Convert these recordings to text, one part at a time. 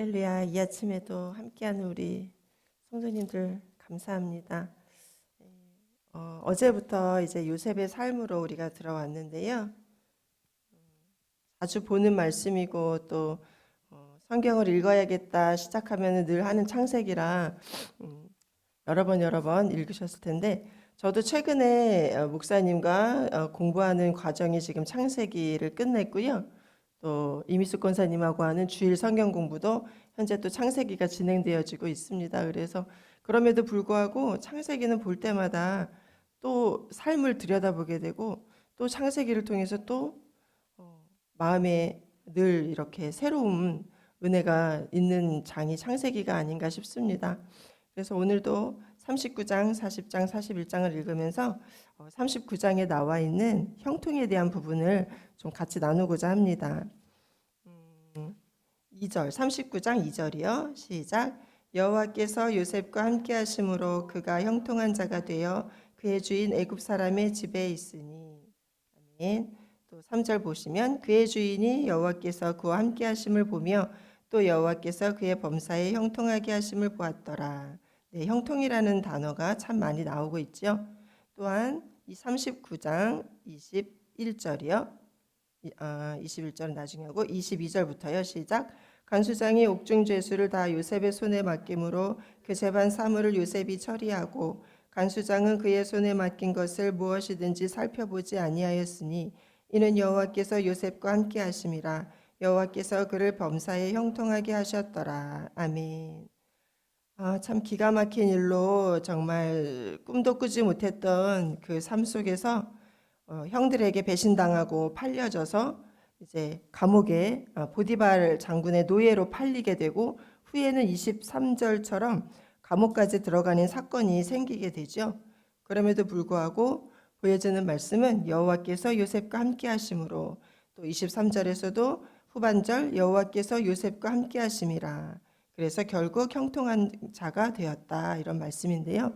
할렐루야, 이 아침에도 함께하는 우리 성도님들 감사합니다. 어제부터 이제 요셉의 삶으로 우리가 들어왔는데요. 자주 보는 말씀이고 또 성경을 읽어야겠다 시작하면 늘 하는 창세기라 여러 번 읽으셨을 텐데 저도 최근에 목사님과 공부하는 과정이 지금 창세기를 끝냈고요. 또 이미숙 권사님하고 하는 주일 성경 공부도 현재 또 창세기가 진행되어지고 있습니다. 그래서 그럼에도 불구하고 창세기는 볼 때마다 또 삶을 들여다보게 되고 또 창세기를 통해서 또 마음에 늘 이렇게 새로운 은혜가 있는 장이 창세기가 아닌가 싶습니다. 그래서 오늘도 39장, 40장, 41장을 읽으면서 39장에 나와 있는 형통에 대한 부분을 좀 같이 나누고자 합니다. 2절, 39장 2절이요. 시작. 여호와께서 요셉과 함께 하심으로 그가 형통한 자가 되어 그의 주인 애굽 사람의 집에 있으니. 아멘. 또 3절 보시면 그의 주인이 여호와께서 그와 함께 하심을 보며 또 여호와께서 그의 범사에 형통하게 하심을 보았더라. 네, 형통이라는 단어가 참 많이 나오고 있죠. 또한 이 39장 21절이요. 21절은 나중에 하고 22절부터요. 시작. 간수장이 옥중 죄수를 다 요셉의 손에 맡김으로 그 재반 사물을 요셉이 처리하고 간수장은 그의 손에 맡긴 것을 무엇이든지 살펴보지 아니하였으니 이는 여호와께서 요셉과 함께 하심이라. 여호와께서 그를 범사에 형통하게 하셨더라. 아멘. 참 기가 막힌 일로 정말 꿈도 꾸지 못했던 그 삶 속에서 형들에게 배신당하고 팔려져서 이제 감옥에 보디발 장군의 노예로 팔리게 되고 후에는 23절처럼 감옥까지 들어가는 사건이 생기게 되죠. 그럼에도 불구하고 보여지는 말씀은 여호와께서 요셉과 함께 하심으로, 또 23절에서도 후반절 여호와께서 요셉과 함께 하심이라. 그래서 결국 형통한 자가 되었다, 이런 말씀인데요.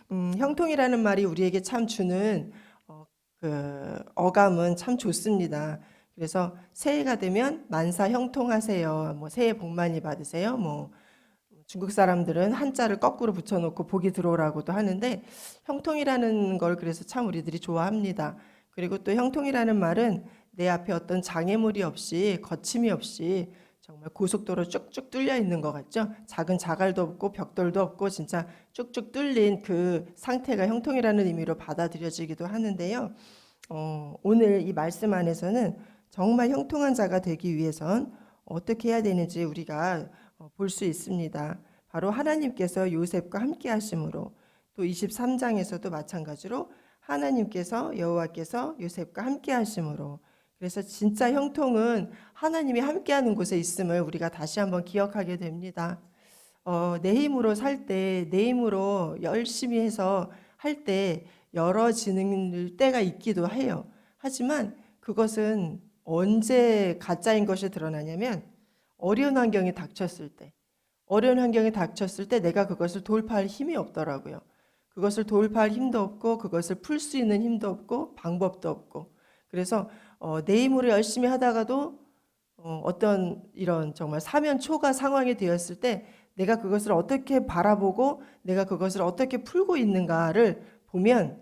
형통이라는 말이 우리에게 참 주는 그 어감은 참 좋습니다. 그래서 새해가 되면 만사 형통하세요. 뭐 새해 복 많이 받으세요. 뭐 중국 사람들은 한자를 거꾸로 붙여놓고 복이 들어오라고도 하는데 형통이라는 걸 그래서 참 우리들이 좋아합니다. 그리고 또 형통이라는 말은 내 앞에 어떤 장애물이 없이 거침이 없이 정말 고속도로 쭉쭉 뚫려 있는 것 같죠. 작은 자갈도 없고 벽돌도 없고 진짜 쭉쭉 뚫린 그 상태가 형통이라는 의미로 받아들여지기도 하는데요. 오늘 이 말씀 안에서는 정말 형통한 자가 되기 위해선 어떻게 해야 되는지 우리가 볼 수 있습니다. 바로 하나님께서 요셉과 함께 하심으로, 또 23장에서도 마찬가지로 하나님께서 여호와께서 요셉과 함께 하심으로. 그래서 진짜 형통은 하나님이 함께하는 곳에 있음을 우리가 다시 한번 기억하게 됩니다. 내 힘으로 살 때, 내 힘으로 열심히 해서 할 때 열어지는 때가 있기도 해요. 하지만 그것은 언제 가짜인 것이 드러나냐면 어려운 환경이 닥쳤을 때, 어려운 환경이 닥쳤을 때 내가 그것을 돌파할 힘이 없더라고요. 그것을 돌파할 힘도 없고 그것을 풀 수 있는 힘도 없고 방법도 없고, 그래서 내 힘으로 열심히 하다가도 어떤 이런 정말 사면 초가 상황이 되었을 때 내가 그것을 어떻게 바라보고 내가 그것을 어떻게 풀고 있는가를 보면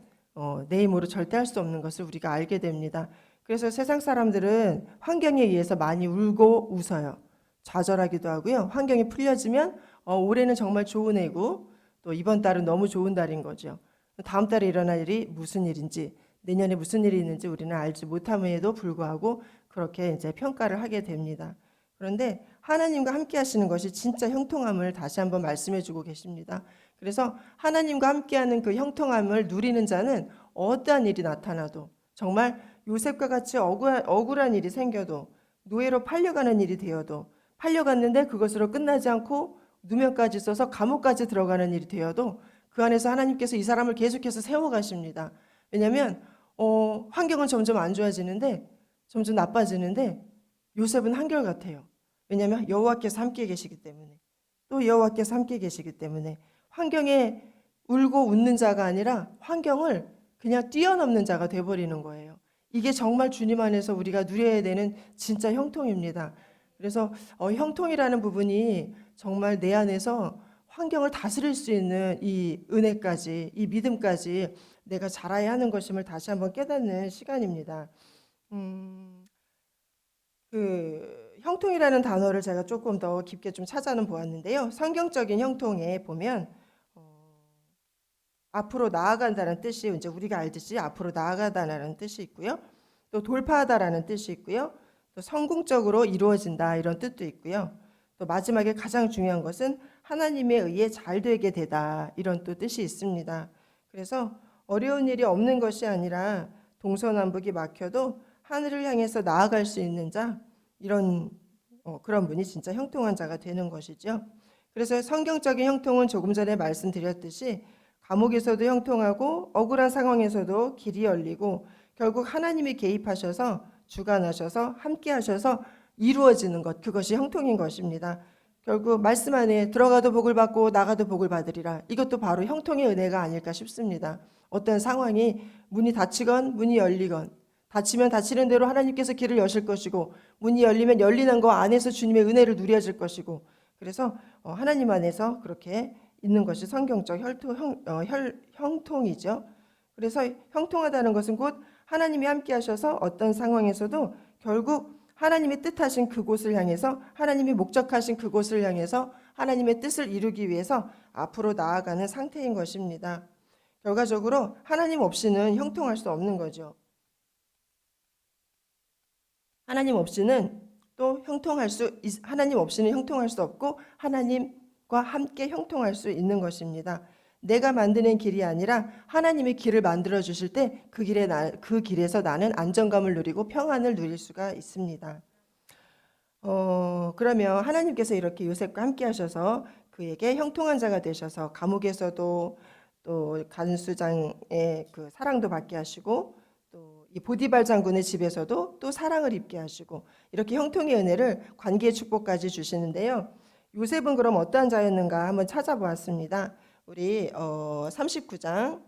내 힘으로 절대 할 수 없는 것을 우리가 알게 됩니다. 그래서 세상 사람들은 환경에 의해서 많이 울고 웃어요. 좌절하기도 하고요. 환경이 풀려지면 올해는 정말 좋은 해고 또 이번 달은 너무 좋은 달인 거죠. 다음 달에 일어날 일이 무슨 일인지, 내년에 무슨 일이 있는지 우리는 알지 못함에도 불구하고 그렇게 이제 평가를 하게 됩니다. 그런데 하나님과 함께 하시는 것이 진짜 형통함을 다시 한번 말씀해 주고 계십니다. 그래서 하나님과 함께하는 그 형통함을 누리는 자는 어떠한 일이 나타나도, 정말 요셉과 같이 억울한 일이 생겨도, 노예로 팔려가는 일이 되어도, 팔려갔는데 그것으로 끝나지 않고 누명까지 써서 감옥까지 들어가는 일이 되어도 그 안에서 하나님께서 이 사람을 계속해서 세워가십니다. 왜냐하면 환경은 점점 안 좋아지는데, 점점 나빠지는데 요셉은 한결같아요. 왜냐하면 여호와께서 함께 계시기 때문에, 또 여호와께서 함께 계시기 때문에 환경에 울고 웃는 자가 아니라 환경을 그냥 뛰어넘는 자가 돼버리는 거예요. 이게 정말 주님 안에서 우리가 누려야 되는 진짜 형통입니다. 그래서 형통이라는 부분이 정말 내 안에서 환경을 다스릴 수 있는 이 은혜까지, 이 믿음까지 내가 자라야 하는 것임을 다시 한번 깨닫는 시간입니다. 음, 그 형통이라는 단어를 제가 조금 더 깊게 좀 찾아는 보았는데요. 성경적인 형통에 보면 앞으로 나아간다는 뜻이 이제 우리가 알듯이 앞으로 나아가다라는 뜻이 있고요. 또 돌파하다라는 뜻이 있고요. 또 성공적으로 이루어진다 이런 뜻도 있고요. 또 마지막에 가장 중요한 것은 하나님에 의해 잘 되게 되다 이런 또 뜻이 있습니다. 그래서 어려운 일이 없는 것이 아니라 동서남북이 막혀도 하늘을 향해서 나아갈 수 있는 자 이런 그런 분이 진짜 형통한 자가 되는 것이죠. 그래서 성경적인 형통은 조금 전에 말씀드렸듯이 감옥에서도 형통하고 억울한 상황에서도 길이 열리고 결국 하나님이 개입하셔서 주관하셔서 함께 하셔서 이루어지는 것 그것이 형통인 것입니다. 결국 말씀 안에 들어가도 복을 받고 나가도 복을 받으리라. 이것도 바로 형통의 은혜가 아닐까 싶습니다. 어떤 상황이 문이 닫히건 문이 열리건 닫히면 닫히는 대로 하나님께서 길을 여실 것이고 문이 열리면 열리는 거 안에서 주님의 은혜를 누려질 것이고 그래서 하나님 안에서 그렇게 있는 것이 성경적 형통이죠. 그래서 형통하다는 것은 곧 하나님이 함께 하셔서 어떤 상황에서도 결국 하나님이 뜻하신 그곳을 향해서 하나님이 목적하신 그곳을 향해서 하나님의 뜻을 이루기 위해서 앞으로 나아가는 상태인 것입니다. 결과적으로 하나님 없이는 형통할 수 없는 거죠. 하나님 없이는 하나님 없이는 형통할 수 없고 하나님과 함께 형통할 수 있는 것입니다. 내가 만드는 길이 아니라 하나님의 길을 만들어 주실 때 그 길에서 나는 안정감을 누리고 평안을 누릴 수가 있습니다. 그러면 하나님께서 이렇게 요셉과 함께 하셔서 그에게 형통한 자가 되셔서 감옥에서도 또 간수장의 그 사랑도 받게 하시고 또 이 보디발 장군의 집에서도 또 사랑을 입게 하시고 이렇게 형통의 은혜를 관계의 축복까지 주시는데요. 요셉은 그럼 어떠한 자였는가 한번 찾아보았습니다. 우리 39장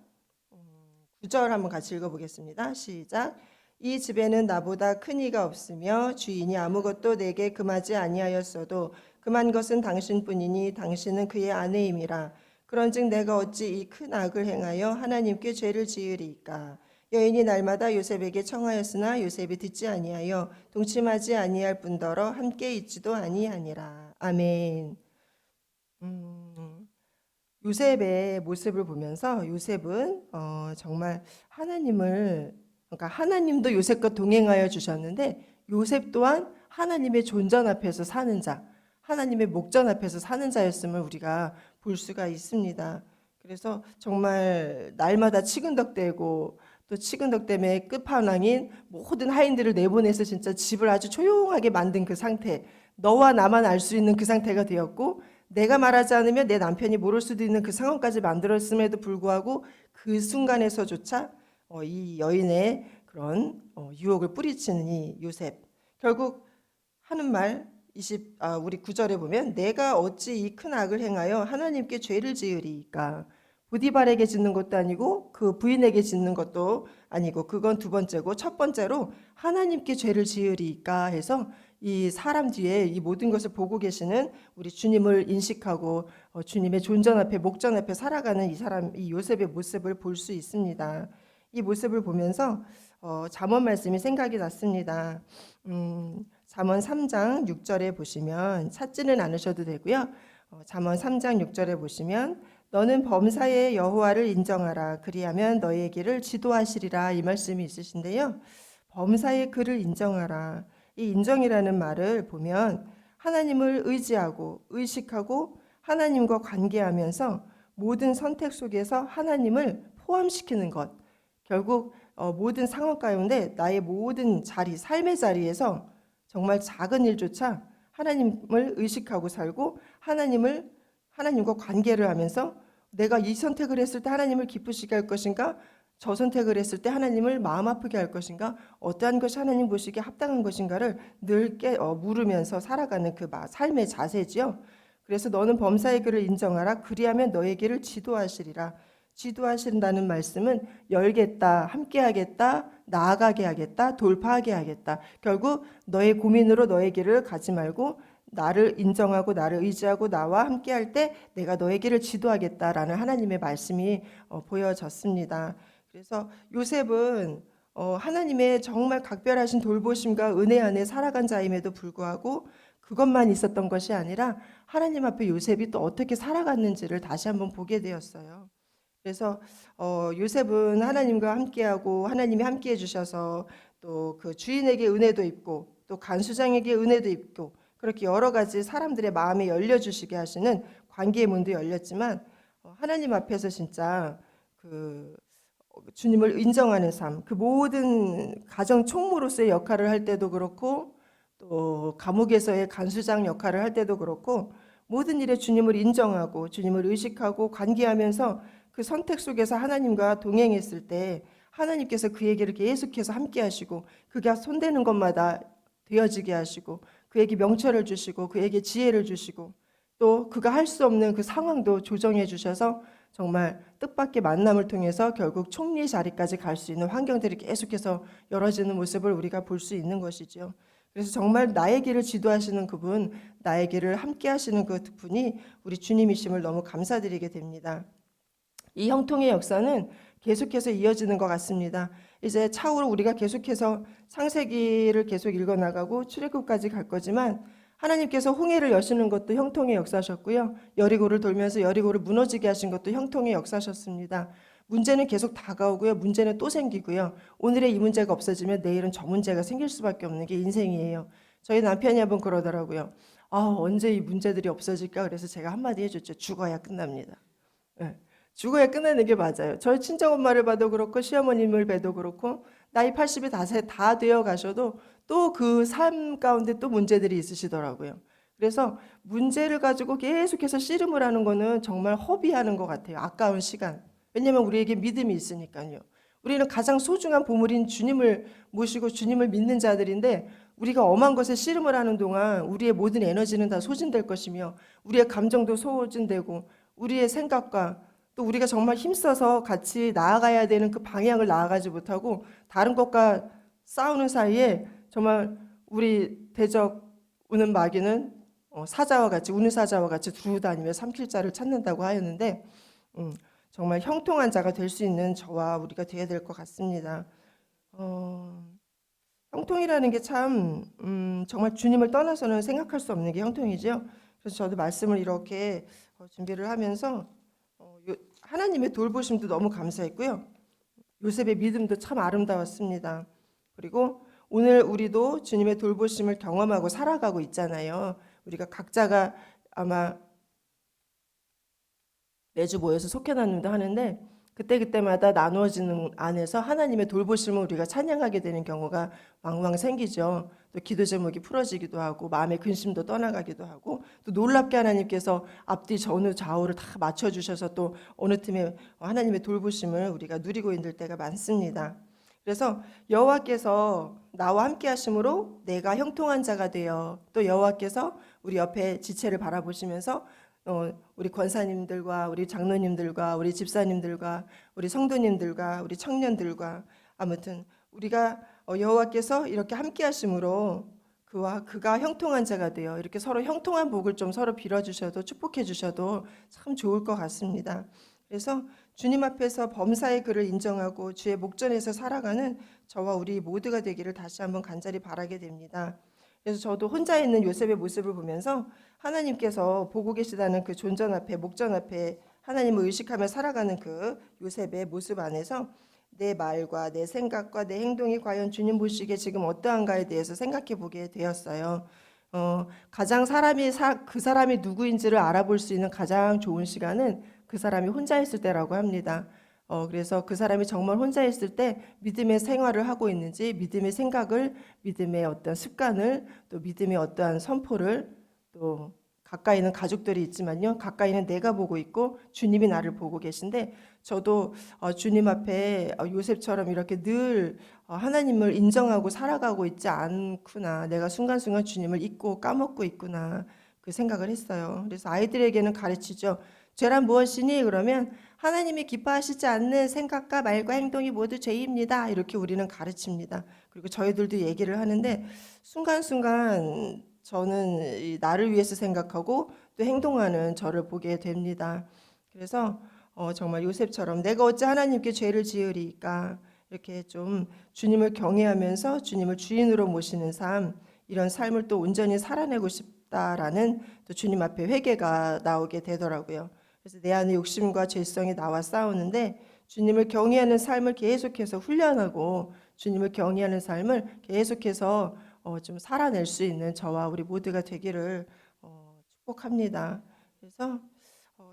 9절 한번 같이 읽어보겠습니다. 시작. 이 집에는 나보다 큰 이가 없으며 주인이 아무것도 내게 금하지 아니하였어도 금한 것은 당신뿐이니 당신은 그의 아내임이라. 그런즉 내가 어찌 이 큰 악을 행하여 하나님께 죄를 지으리이까. 여인이 날마다 요셉에게 청하였으나 요셉이 듣지 아니하여 동침하지 아니할 뿐더러 함께 있지도 아니하니라. 아멘. 요셉의 모습을 보면서 요셉은 정말 그러니까 하나님도 요셉과 동행하여 주셨는데 요셉 또한 하나님의 존전 앞에서 사는 자, 하나님의 목전 앞에서 사는 자였음을 우리가 볼 수가 있습니다. 그래서 정말 날마다 치근덕대고 또 치근덕댐의 끝판왕인 모든 하인들을 내보내서 진짜 집을 아주 조용하게 만든 그 상태, 너와 나만 알 수 있는 그 상태가 되었고 내가 말하지 않으면 내 남편이 모를 수도 있는 그 상황까지 만들었음에도 불구하고 그 순간에서조차 이 여인의 그런 유혹을 뿌리치는 이 요셉 결국 하는 말 우리 9절에 보면 내가 어찌 이 큰 악을 행하여 하나님께 죄를 지으리이까. 보디발에게 짓는 것도 아니고 그 부인에게 짓는 것도 아니고 그건 두 번째고 첫 번째로 하나님께 죄를 지으리이까 해서 이 사람 뒤에 이 모든 것을 보고 계시는 우리 주님을 인식하고 주님의 존전 앞에 목전 앞에 살아가는 이 요셉의 모습을 볼 수 있습니다. 이 모습을 보면서 잠언 말씀이 생각이 났습니다. 잠언 3장 6절에 보시면 찾지는 않으셔도 되고요. 잠언 3장 6절에 보시면 너는 범사의 여호와를 인정하라. 그리하면 너의 길을 지도하시리라. 이 말씀이 있으신데요. 범사의 그를 인정하라. 이 인정이라는 말을 보면 하나님을 의지하고 의식하고 하나님과 관계하면서 모든 선택 속에서 하나님을 포함시키는 것. 결국 모든 상황 가운데 나의 모든 삶의 자리에서 정말 작은 일조차 하나님을 의식하고 살고 하나님과 관계를 하면서 내가 이 선택을 했을 때 하나님을 기쁘시게 할 것인가? 저 선택을 했을 때 하나님을 마음 아프게 할 것인가? 어떠한 것이 하나님 보시기에 합당한 것인가를 늘 물으면서 살아가는 그 삶의 자세지요. 그래서 너는 범사의 길을 인정하라. 그리하면 너의 길을 지도하시리라. 지도하신다는 말씀은 열겠다, 함께하겠다, 나아가게 하겠다, 돌파하게 하겠다. 결국 너의 고민으로 너의 길을 가지 말고 나를 인정하고 나를 의지하고 나와 함께할 때 내가 너의 길을 지도하겠다라는 하나님의 말씀이 보여졌습니다. 그래서 요셉은 하나님의 정말 각별하신 돌보심과 은혜 안에 살아간 자임에도 불구하고 그것만 있었던 것이 아니라 하나님 앞에 요셉이 또 어떻게 살아갔는지를 다시 한번 보게 되었어요. 그래서 요셉은 하나님과 함께하고 하나님이 함께해 주셔서 또 그 주인에게 은혜도 입고 또 간수장에게 은혜도 입고 그렇게 여러 가지 사람들의 마음에 열려주시게 하시는 관계의 문도 열렸지만 하나님 앞에서 진짜 그 주님을 인정하는 삶, 그 모든 가정 총무로서의 역할을 할 때도 그렇고 또 감옥에서의 간수장 역할을 할 때도 그렇고 모든 일에 주님을 인정하고 주님을 의식하고 관계하면서 그 선택 속에서 하나님과 동행했을 때 하나님께서 그에게를 계속해서 함께 하시고 그가 손대는 것마다 되어지게 하시고 그에게 명철을 주시고 그에게 지혜를 주시고 또 그가 할 수 없는 그 상황도 조정해 주셔서 정말 뜻밖의 만남을 통해서 결국 총리 자리까지 갈 수 있는 환경들이 계속해서 열어지는 모습을 우리가 볼 수 있는 것이죠. 그래서 정말 나의 길을 지도하시는 그분, 나의 길을 함께 하시는 그 분이 우리 주님이심을 너무 감사드리게 됩니다. 이 형통의 역사는 계속해서 이어지는 것 같습니다. 이제 차후로 우리가 계속해서 창세기를 계속 읽어나가고 출애굽까지 갈 거지만 하나님께서 홍해를 여시는 것도 형통의 역사셨고요. 여리고를 돌면서 여리고를 무너지게 하신 것도 형통의 역사셨습니다. 문제는 계속 다가오고요. 문제는 또 생기고요. 오늘의 이 문제가 없어지면 내일은 저 문제가 생길 수밖에 없는 게 인생이에요. 저희 남편이 한번 그러더라고요. 언제 이 문제들이 없어질까? 그래서 제가 한마디 해줬죠. 죽어야 끝납니다. 네. 죽어야 끝나는 게 맞아요. 저희 친정엄마를 봐도 그렇고 시어머님을 봬도 그렇고 나이 80이 다 되어 가셔도 또 그 삶 가운데 또 문제들이 있으시더라고요. 그래서 문제를 가지고 계속해서 씨름을 하는 거는 정말 허비하는 것 같아요. 아까운 시간. 왜냐하면 우리에게 믿음이 있으니까요. 우리는 가장 소중한 보물인 주님을 모시고 주님을 믿는 자들인데 우리가 엄한 것에 씨름을 하는 동안 우리의 모든 에너지는 다 소진될 것이며 우리의 감정도 소진되고 우리의 생각과 또 우리가 정말 힘써서 같이 나아가야 되는 그 방향을 나아가지 못하고 다른 것과 싸우는 사이에 정말 우리 대적 우는 마귀는 사자와 같이 우는 사자와 같이 두루 다니며 삼킬 자를 찾는다고 하였는데 정말 형통한 자가 될 수 있는 저와 우리가 되어야 될 것 같습니다. 형통이라는 게 참 정말 주님을 떠나서는 생각할 수 없는 게 형통이죠. 그래서 저도 말씀을 이렇게 준비를 하면서 하나님의 돌보심도 너무 감사했고요. 요셉의 믿음도 참 아름다웠습니다. 그리고 오늘 우리도 주님의 돌보심을 경험하고 살아가고 있잖아요. 우리가 각자가 아마 매주 모여서 속해나눔도 하는데 그때마다 나누어지는 안에서 하나님의 돌보심을 우리가 찬양하게 되는 경우가 왕왕 생기죠. 또 기도 제목이 풀어지기도 하고 마음의 근심도 떠나가기도 하고 또 놀랍게 하나님께서 앞뒤 전후 좌우를 다 맞춰주셔서 또 어느 틈에 하나님의 돌보심을 우리가 누리고 있는 때가 많습니다. 그래서 여호와께서 나와 함께 하심으로 내가 형통한 자가 되어 또 여호와께서 우리 옆에 지체를 바라보시면서 우리 권사님들과 우리 장로님들과 우리 집사님들과 우리 성도님들과 우리 청년들과 아무튼 우리가 여호와께서 이렇게 함께 하심으로 그가 형통한 자가 되어 이렇게 서로 형통한 복을 좀 서로 빌어주셔도 축복해 주셔도 참 좋을 것 같습니다. 그래서 주님 앞에서 범사의 그를 인정하고 주의 목전에서 살아가는 저와 우리 모두가 되기를 다시 한번 간절히 바라게 됩니다. 그래서 저도 혼자 있는 요셉의 모습을 보면서 하나님께서 보고 계시다는 그 존전 앞에 목전 앞에 하나님을 의식하며 살아가는 그 요셉의 모습 안에서 내 말과 내 생각과 내 행동이 과연 주님 보시기에 지금 어떠한가에 대해서 생각해 보게 되었어요. 가장 그 사람이 누구인지를 알아볼 수 있는 가장 좋은 시간은 그 사람이 혼자 있을 때라고 합니다. 그래서 그 사람이 정말 혼자 있을 때 믿음의 생활을 하고 있는지 믿음의 생각을 믿음의 어떤 습관을 또 믿음의 어떠한 선포를 또 가까이는 가족들이 있지만요 가까이는 내가 보고 있고 주님이 나를 보고 계신데 저도 주님 앞에 요셉처럼 이렇게 늘 하나님을 인정하고 살아가고 있지 않구나 내가 순간순간 주님을 잊고 까먹고 있구나 그 생각을 했어요. 그래서 아이들에게는 가르치죠. 죄란 무엇이니? 그러면 하나님이 기뻐하시지 않는 생각과 말과 행동이 모두 죄입니다. 이렇게 우리는 가르칩니다. 그리고 저희들도 얘기를 하는데 순간순간 저는 이 나를 위해서 생각하고 또 행동하는 저를 보게 됩니다. 그래서 정말 요셉처럼 내가 어찌 하나님께 죄를 지으리까 이렇게 좀 주님을 경외하면서 주님을 주인으로 모시는 삶, 이런 삶을 또 온전히 살아내고 싶다라는 또 주님 앞에 회개가 나오게 되더라고요. 그래서 내 안에 욕심과 죄성이 나와 싸우는데 주님을 경외하는 삶을 계속해서 훈련하고 주님을 경외하는 삶을 계속해서 좀 살아낼 수 있는 저와 우리 모두가 되기를 축복합니다. 그래서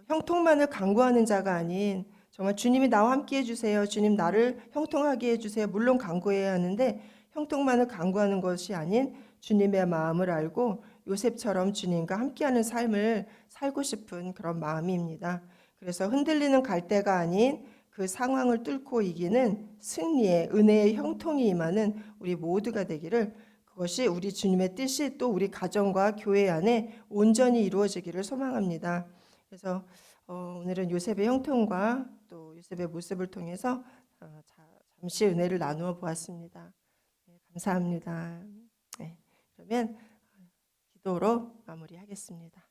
형통만을 강구하는 자가 아닌 정말 주님이 나와 함께 해주세요. 주님 나를 형통하게 해주세요. 물론 강구해야 하는데 형통만을 강구하는 것이 아닌 주님의 마음을 알고 요셉처럼 주님과 함께하는 삶을 살고 싶은 그런 마음입니다. 그래서 흔들리는 갈대가 아닌 그 상황을 뚫고 이기는 승리의 은혜의 형통이 임하는 우리 모두가 되기를, 그것이 우리 주님의 뜻이 또 우리 가정과 교회 안에 온전히 이루어지기를 소망합니다. 그래서 오늘은 요셉의 형통과 또 요셉의 모습을 통해서 잠시 은혜를 나누어 보았습니다. 네, 감사합니다. 네, 그러면 기도로 마무리하겠습니다.